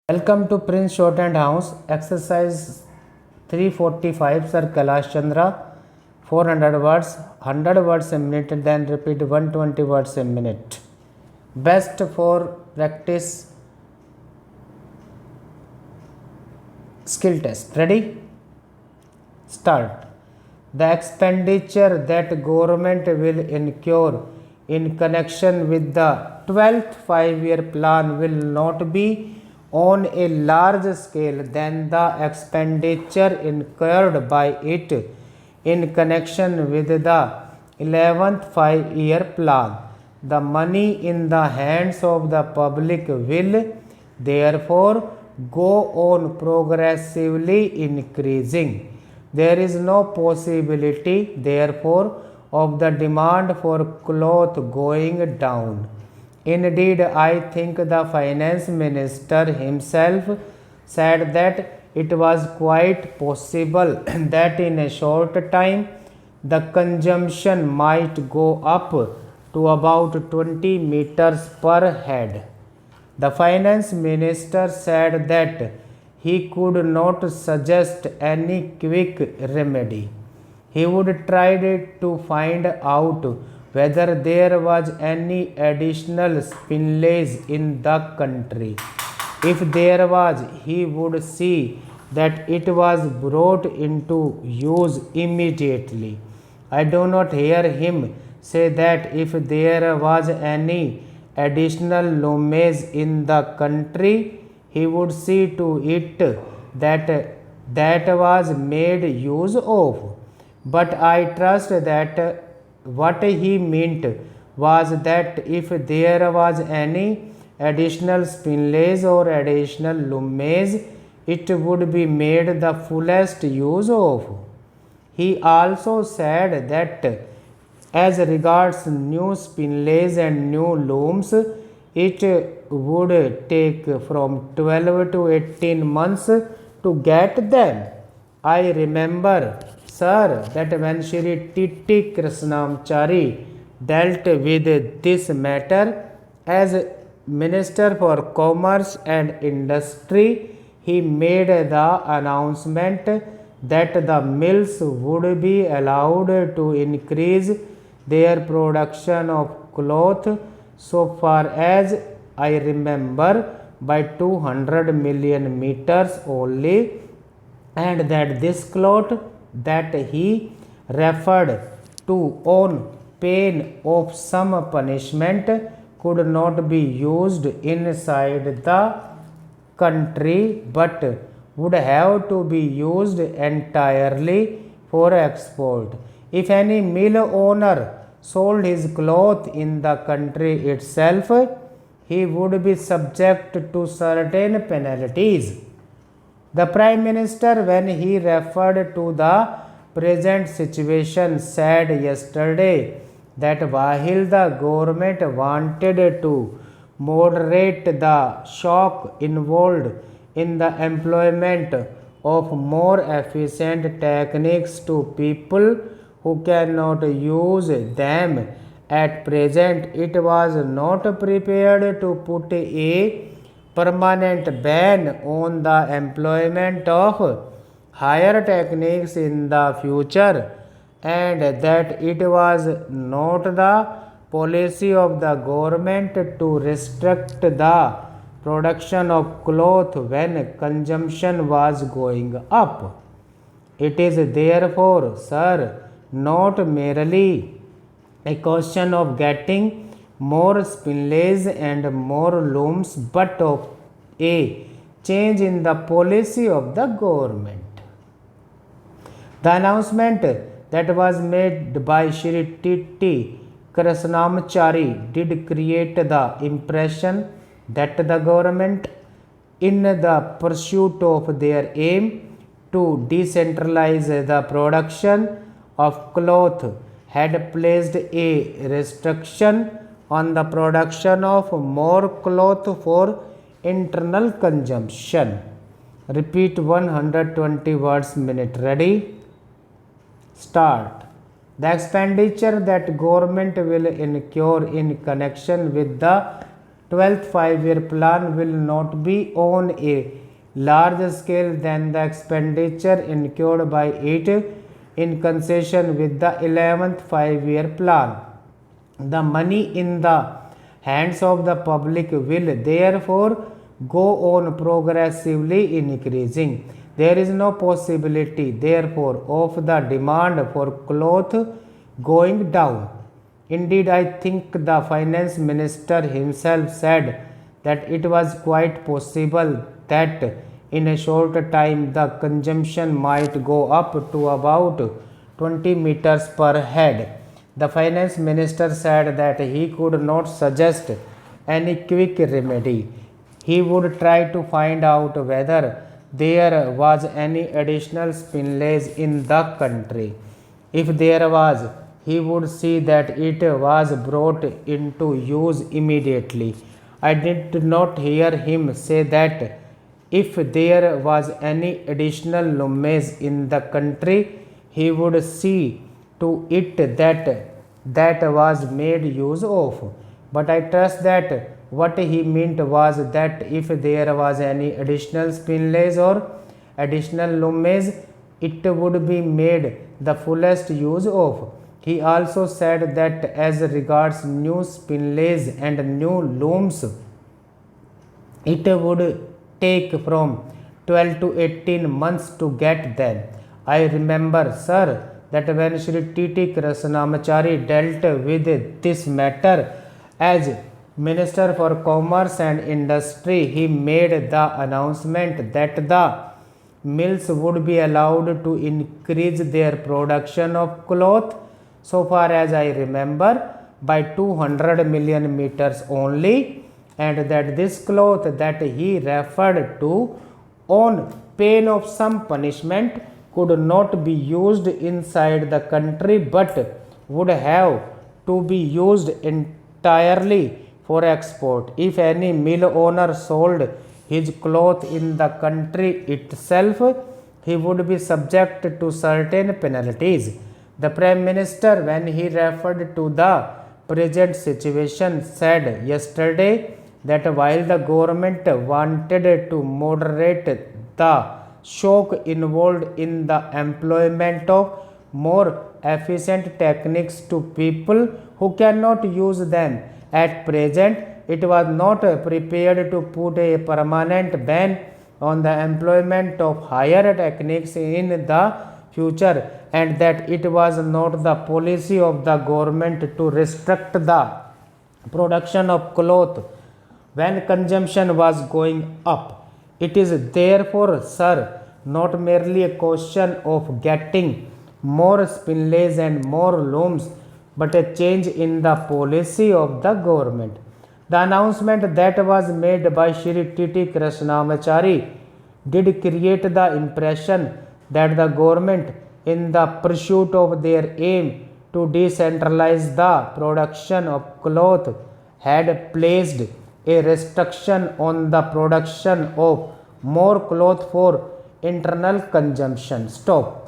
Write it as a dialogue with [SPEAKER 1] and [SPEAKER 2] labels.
[SPEAKER 1] Welcome to Prince Shorthand House. Exercise 345 Sir Kailash Chandra. 400 words, 100 words a minute, then repeat 120 words a minute. Best for practice skill test. Ready? Start. The expenditure that government will incur in connection with the 12th 5-year plan will not be on a large scale than the expenditure incurred by it in connection with the 11th 5-year plan. The money in the hands of the public will therefore go on progressively increasing. There is no possibility, therefore, of the demand for cloth going down. Indeed, I think the finance minister himself said that it was quite possible that in a short time the consumption might go up to about 20 meters per head. The finance minister said that he could not suggest any quick remedy. He would try to find out whether there was any additional spillage in the country. If there was, he would see that it was brought into use immediately. I do not hear him say that if there was any additional loomage in the country, he would see to it that was made use of. But I trust that what he meant was that if there was any additional spillage or additional loomage, it would be made the fullest use of. He also said that as regards new spillage and new looms, it would take from 12 to 18 months to get them. I remember, sir, that when Shri T.T. Krishnamachari dealt with this matter as Minister for Commerce and Industry, he made the announcement that the mills would be allowed to increase their production of cloth so far as I remember by 200 million meters only, and that this cloth that he referred to on pain of some punishment could not be used inside the country but would have to be used entirely for export. If any mill owner sold his cloth in the country itself, he would be subject to certain penalties. The Prime Minister, when he referred to the present situation, said yesterday that while the government wanted to moderate the shock involved in the employment of more efficient techniques to people who cannot use them at present, it was not prepared to put a permanent ban on the employment of higher techniques in the future, and that it was not the policy of the government to restrict the production of cloth when consumption was going up. It is therefore, sir, not merely a question of getting more spillage and more looms, but of a change in the policy of the government. The announcement that was made by Shri T.T. Krishnamachari did create the impression that the government, in the pursuit of their aim to decentralize the production of cloth, had placed a restriction on the production of more cloth for internal consumption. Repeat 120 words minute. Ready? Start. The expenditure that government will incur in connection with the 12th five-year plan will not be on a larger scale than the expenditure incurred by it in concession with the 11th five-year plan. The money in the hands of the public will therefore go on progressively increasing. There is no possibility, therefore, of the demand for cloth going down. Indeed, I think the finance minister himself said that it was quite possible that in a short time the consumption might go up to about 20 meters per head. The finance minister said that he could not suggest any quick remedy. He would try to find out whether there was any additional spillage in the country. If there was, he would see that it was brought into use immediately. I did not hear him say that if there was any additional lumage in the country, he would see to it that was made use of. But I trust that what he meant was that if there was any additional spillage or additional lumage, it would be made the fullest use of. He also said that as regards new spillage and new looms, it would take from 12 to 18 months to get them. I remember, sir, that when Shri T.T. Krishnamachari dealt with this matter as Minister for Commerce and Industry, he made the announcement that the mills would be allowed to increase their production of cloth, so far as I remember, by 200 million meters only, and that this cloth that he referred to on pain of some punishment could not be used inside the country but would have to be used entirely for export. If any mill owner sold his cloth in the country itself, he would be subject to certain penalties. The Prime Minister, when he referred to the present situation, said yesterday that while the government wanted to moderate the shock involved in the employment of more efficient techniques to people who cannot use them at present, it was not prepared to put a permanent ban on the employment of higher techniques in the future, and that it was not the policy of the government to restrict the production of cloth when consumption was going up. It is therefore, sir, not merely a question of getting more spillage and more looms, but a change in the policy of the government. The announcement that was made by Shri T.T. Krishnamachari did create the impression that the government, in the pursuit of their aim to decentralize the production of cloth, had placed a restriction on the production of more cloth for internal consumption. Stop.